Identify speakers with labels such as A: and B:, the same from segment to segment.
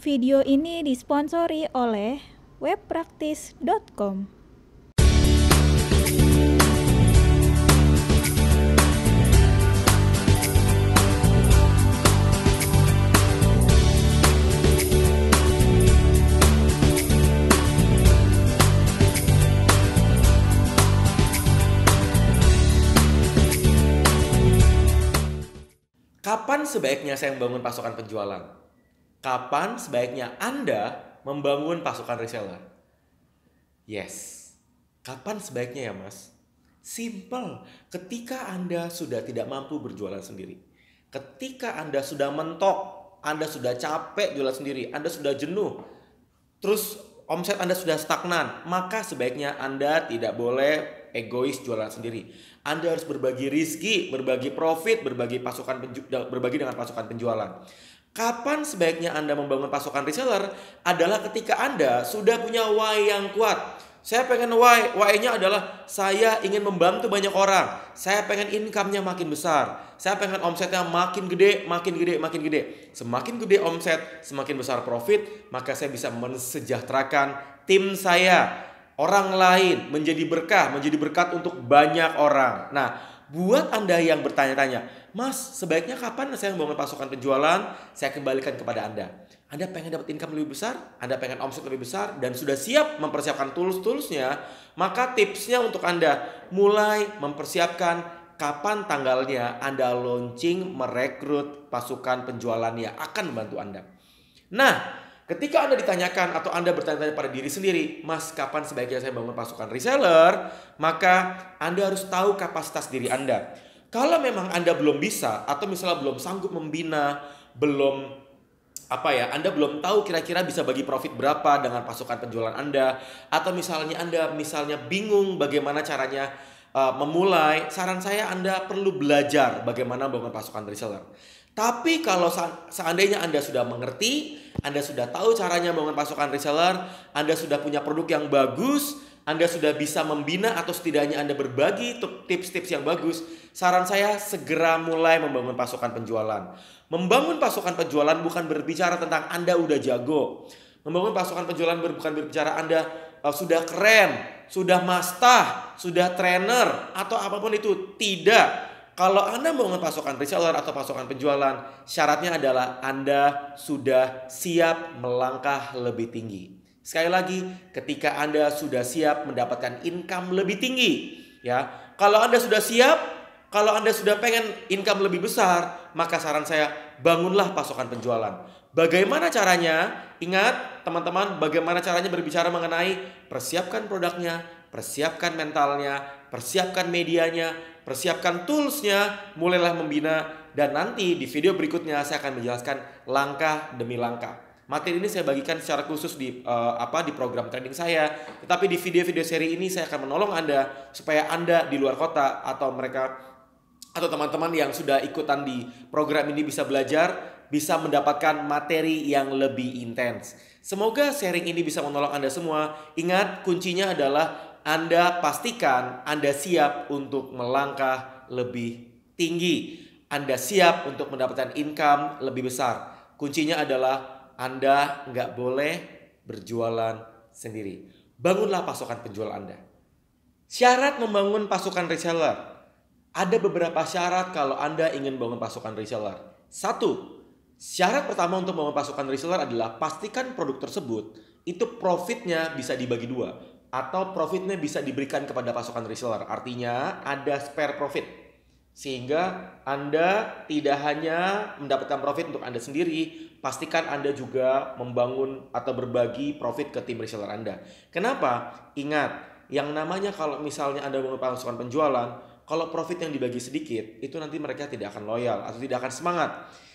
A: Video ini disponsori oleh webpraktis.com.
B: Kapan sebaiknya saya membangun pasukan penjualan? Kapan sebaiknya Anda membangun pasukan reseller? Yes. Kapan sebaiknya ya Mas? Simple. Ketika Anda sudah tidak mampu berjualan sendiri. Ketika Anda sudah mentok, Anda sudah capek jualan sendiri, Anda sudah jenuh, terus omset Anda sudah stagnan, maka sebaiknya Anda tidak boleh egois jualan sendiri. Anda harus berbagi rezeki, berbagi profit, berbagi dengan pasukan penjualan. Kapan sebaiknya Anda membangun pasukan reseller? Adalah ketika Anda sudah punya why yang kuat. Saya pengen why-nya adalah saya ingin membantu banyak orang. Saya pengen income-nya makin besar. Saya pengen omsetnya makin gede, makin gede, makin gede. Semakin gede omset, semakin besar profit, maka saya bisa mensejahterakan tim saya, orang lain, menjadi berkat untuk banyak orang. Nah, buat Anda yang bertanya-tanya, Mas, sebaiknya kapan saya membangun pasukan penjualan? Saya kembalikan kepada Anda. Anda pengen dapat income lebih besar, Anda pengen omset lebih besar, dan sudah siap mempersiapkan tools-toolsnya, maka tipsnya untuk Anda mulai mempersiapkan kapan tanggalnya Anda launching merekrut pasukan penjualan yang akan membantu Anda. Nah, ketika Anda ditanyakan atau Anda bertanya-tanya pada diri sendiri, Mas, kapan sebaiknya saya bangun pasukan reseller? Maka Anda harus tahu kapasitas diri Anda. Kalau memang Anda belum bisa atau misalnya belum sanggup membina, Anda belum tahu kira-kira bisa bagi profit berapa dengan pasukan penjualan Anda, atau misalnya Anda bingung bagaimana caranya memulai, saran saya Anda perlu belajar bagaimana membangun pasukan reseller. Tapi kalau seandainya Anda sudah mengerti, Anda sudah tahu caranya membangun pasukan reseller, Anda sudah punya produk yang bagus, Anda sudah bisa membina atau setidaknya Anda berbagi tips-tips yang bagus, saran saya segera mulai membangun pasukan penjualan. Membangun pasukan penjualan bukan berbicara tentang Anda udah jago. Membangun pasukan penjualan bukan berbicara Anda sudah keren, sudah master, sudah trainer, atau apapun itu. Tidak. Kalau Anda membangun pasukan reseller atau pasukan penjualan, syaratnya adalah Anda sudah siap melangkah lebih tinggi. Sekali lagi, ketika Anda sudah siap mendapatkan income lebih tinggi, ya. Kalau Anda sudah siap, kalau Anda sudah pengen income lebih besar, maka saran saya bangunlah pasukan penjualan. Bagaimana caranya? Ingat teman-teman, bagaimana caranya berbicara mengenai persiapkan produknya, persiapkan mentalnya, persiapkan medianya, persiapkan toolsnya, mulailah membina, dan nanti di video berikutnya saya akan menjelaskan langkah demi langkah. Materi ini saya bagikan secara khusus di program training saya. Tetapi di video-video seri ini saya akan menolong Anda supaya Anda di luar kota atau teman-teman yang sudah ikutan di program ini bisa belajar, bisa mendapatkan materi yang lebih intens. Semoga sharing ini bisa menolong Anda semua. Ingat, kuncinya adalah Anda pastikan Anda siap untuk melangkah lebih tinggi. Anda siap untuk mendapatkan income lebih besar. Kuncinya adalah Anda nggak boleh berjualan sendiri. Bangunlah pasukan penjual Anda. Syarat membangun pasukan reseller. Ada beberapa syarat kalau Anda ingin bangun pasukan reseller. 1. Syarat pertama untuk membangun pasukan reseller adalah pastikan produk tersebut itu profitnya bisa dibagi dua, atau profitnya bisa diberikan kepada pasukan reseller. Artinya ada spare profit. Sehingga Anda tidak hanya mendapatkan profit untuk Anda sendiri, pastikan Anda juga membangun atau berbagi profit ke tim reseller Anda. Kenapa? Ingat, yang namanya kalau misalnya Anda membangun pasukan penjualan, kalau profit yang dibagi sedikit, itu nanti mereka tidak akan loyal atau tidak akan semangat.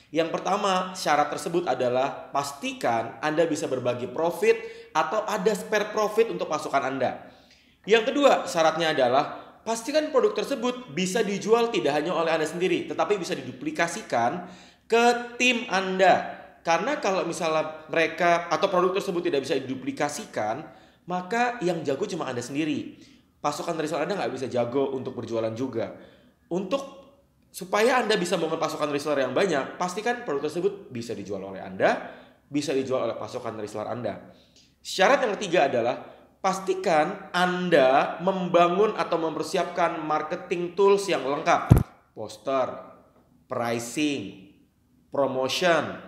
B: Yang pertama, syarat tersebut adalah pastikan Anda bisa berbagi profit atau ada spare profit untuk pasukan Anda. Yang kedua, syaratnya adalah pastikan produk tersebut bisa dijual tidak hanya oleh Anda sendiri, tetapi bisa diduplikasikan ke tim Anda. Karena kalau misalnya mereka atau produk tersebut tidak bisa diduplikasikan, maka yang jago cuma Anda sendiri. Pasukan reseller Anda nggak bisa jago untuk berjualan juga. Supaya Anda bisa membangun pasukan reseller yang banyak, pastikan produk tersebut bisa dijual oleh Anda, bisa dijual oleh pasukan reseller Anda. Syarat yang ketiga adalah pastikan Anda membangun atau mempersiapkan marketing tools yang lengkap. Poster, pricing, promotion,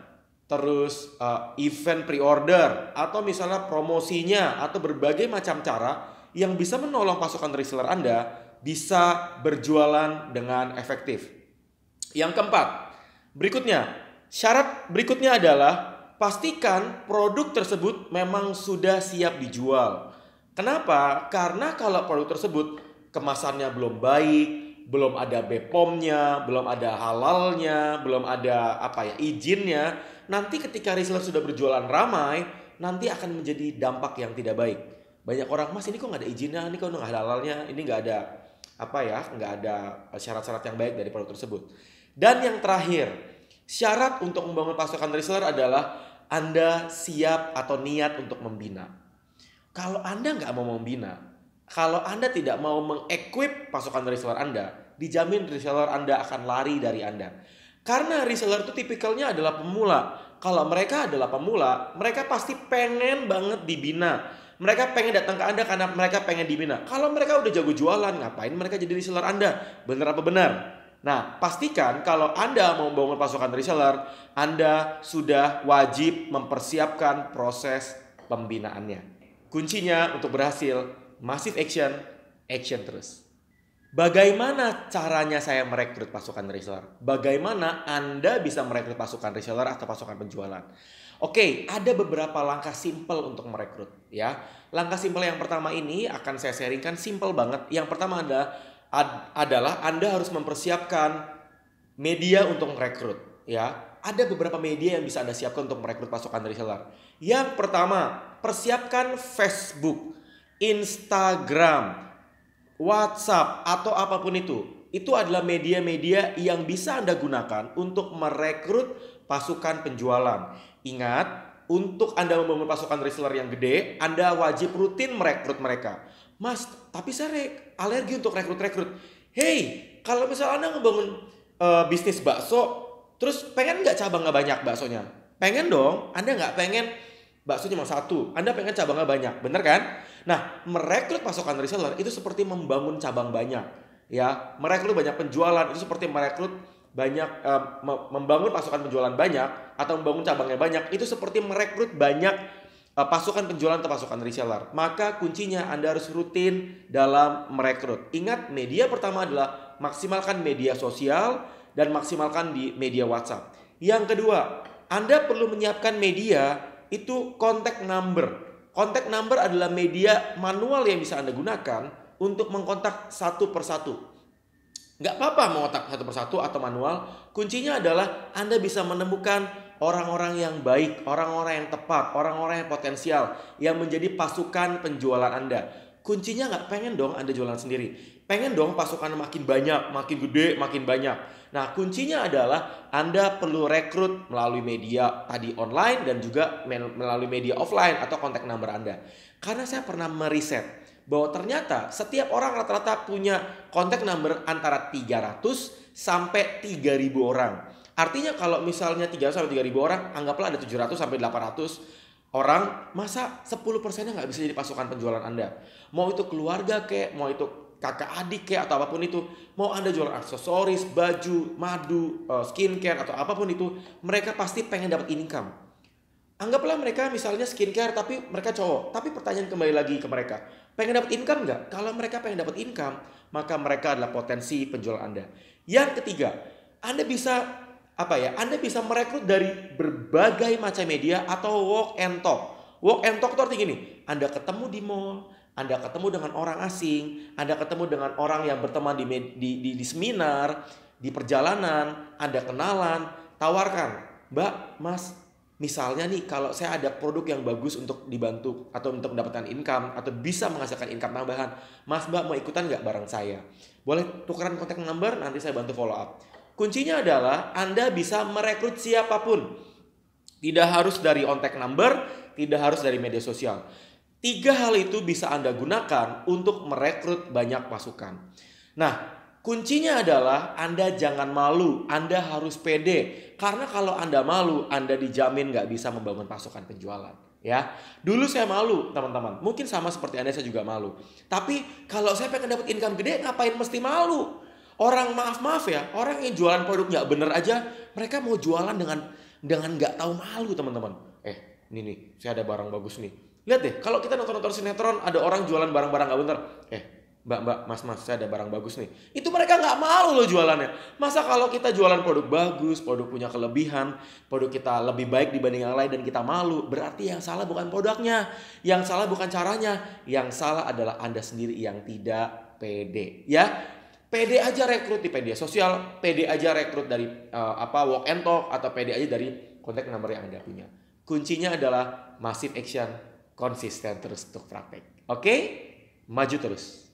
B: terus event pre-order, atau misalnya promosinya, atau berbagai macam cara yang bisa menolong pasukan reseller Anda bisa berjualan dengan efektif. Yang keempat, syarat berikutnya adalah pastikan produk tersebut memang sudah siap dijual. Kenapa? Karena kalau produk tersebut kemasannya belum baik, belum ada BPOM-nya, belum ada halalnya, belum ada izinnya, nanti ketika reseller sudah berjualan ramai, nanti akan menjadi dampak yang tidak baik. Banyak orang, Mas, ini kok nggak ada izinnya, ini kok nggak ada halalnya, ini nggak ada nggak ada syarat-syarat yang baik dari produk tersebut. Dan yang terakhir, syarat untuk membangun pasukan reseller adalah Anda siap atau niat untuk membina. Kalau Anda nggak mau membina, kalau Anda tidak mau mengequip pasukan reseller Anda, dijamin reseller Anda akan lari dari Anda. Karena reseller itu tipikalnya adalah pemula. Kalau mereka adalah pemula, mereka pasti pengen banget dibina. Mereka pengen datang ke Anda karena mereka pengen dibina. Kalau mereka udah jago jualan, ngapain mereka jadi reseller Anda? Benar apa benar? Nah, pastikan kalau Anda mau membangun pasukan reseller, Anda sudah wajib mempersiapkan proses pembinaannya. Kuncinya untuk berhasil, massive action, action terus. Bagaimana caranya saya merekrut pasukan reseller? Bagaimana Anda bisa merekrut pasukan reseller atau pasukan penjualan? Oke, ada beberapa langkah simpel untuk merekrut ya. Langkah simpel yang pertama ini akan saya sharingkan, simpel banget. Yang pertama adalah Anda harus mempersiapkan media untuk merekrut ya. Ada beberapa media yang bisa Anda siapkan untuk merekrut pasukan reseller. Yang pertama, persiapkan Facebook, Instagram, WhatsApp, atau apapun itu. Itu adalah media-media yang bisa Anda gunakan untuk merekrut pasukan penjualan. Ingat, untuk Anda membangun pasukan reseller yang gede, Anda wajib rutin merekrut mereka. Mas, tapi saya alergi untuk rekrut-rekrut. Hey, kalau misalnya Anda ngebangun bisnis bakso, terus pengen nggak cabangnya banyak baksonya? Pengen dong. Anda nggak pengen bakso cuma satu, Anda pengen cabangnya banyak, bener kan? Nah, merekrut pasukan reseller itu seperti membangun cabang banyak, ya. Merekrut banyak penjualan itu seperti merekrut membangun pasukan penjualan banyak atau membangun cabangnya banyak itu seperti merekrut banyak pasukan penjualan atau pasukan reseller. Maka kuncinya Anda harus rutin dalam merekrut. Ingat, media pertama adalah maksimalkan media sosial dan maksimalkan di media WhatsApp. Yang kedua, Anda perlu menyiapkan media itu contact number. Contact number adalah media manual yang bisa Anda gunakan untuk mengkontak satu persatu. Nggak apa-apa mau kontak satu persatu atau manual. Kuncinya adalah Anda bisa menemukan orang-orang yang baik, orang-orang yang tepat, orang-orang yang potensial yang menjadi pasukan penjualan Anda. Kuncinya nggak pengen dong Anda jualan sendiri. Pengen dong pasukan makin banyak, makin gede, makin banyak. Nah, kuncinya adalah Anda perlu rekrut melalui media tadi online dan juga melalui media offline atau kontak number Anda. Karena saya pernah meriset bahwa ternyata setiap orang rata-rata punya kontak number antara 300 sampai 3.000 orang. Artinya kalau misalnya 300 sampai 3.000 orang, anggaplah ada 700 sampai 800 orang, masa 10%-nya nggak bisa jadi pasukan penjualan Anda? Mau itu keluarga kek, mau itu kakak adik kek, atau apapun itu. Mau Anda jualan aksesoris, baju, madu, skincare, atau apapun itu, mereka pasti pengen dapat income. Anggaplah mereka misalnya skincare tapi mereka cowok. Tapi pertanyaan kembali lagi ke mereka, pengen dapat income nggak? Kalau mereka pengen dapat income, maka mereka adalah potensi penjual Anda. Yang ketiga, Anda bisa Anda bisa merekrut dari berbagai macam media atau walk and talk. Walk and talk itu artinya gini, Anda ketemu di mall, Anda ketemu dengan orang asing, Anda ketemu dengan orang yang berteman di seminar, di perjalanan, Anda kenalan, tawarkan, Mbak, Mas, misalnya nih kalau saya ada produk yang bagus untuk dibantu atau untuk mendapatkan income atau bisa menghasilkan income tambahan, Mas, Mbak mau ikutan nggak bareng saya? Boleh tukeran kontak number, nanti saya bantu follow up. Kuncinya adalah Anda bisa merekrut siapapun. Tidak harus dari kontak number, tidak harus dari media sosial. 3 hal itu bisa Anda gunakan untuk merekrut banyak pasukan. Nah, kuncinya adalah Anda jangan malu, Anda harus pede. Karena kalau Anda malu, Anda dijamin nggak bisa membangun pasukan penjualan. Ya, dulu saya malu teman-teman. Mungkin sama seperti Anda, saya juga malu. Tapi kalau saya pengen dapat income gede, ngapain mesti malu? Orang maaf ya, orang yang jualan produk nggak bener aja, mereka mau jualan dengan nggak tahu malu teman-teman. Ini nih, saya ada barang bagus nih. Lihat deh, kalau kita nonton sinetron, ada orang jualan barang-barang nggak bener. Mbak, mas, saya ada barang bagus nih. Itu mereka nggak malu loh jualannya. Masa kalau kita jualan produk bagus, produk punya kelebihan, produk kita lebih baik dibanding yang lain dan kita malu, berarti yang salah bukan produknya, yang salah bukan caranya, yang salah adalah Anda sendiri yang tidak pede. Ya, pede aja rekrut di media sosial, pede aja rekrut dari walk and talk, atau pede aja dari kontak number yang Anda punya. Kuncinya adalah massive action, konsisten terus untuk praktek. Oke? Maju terus.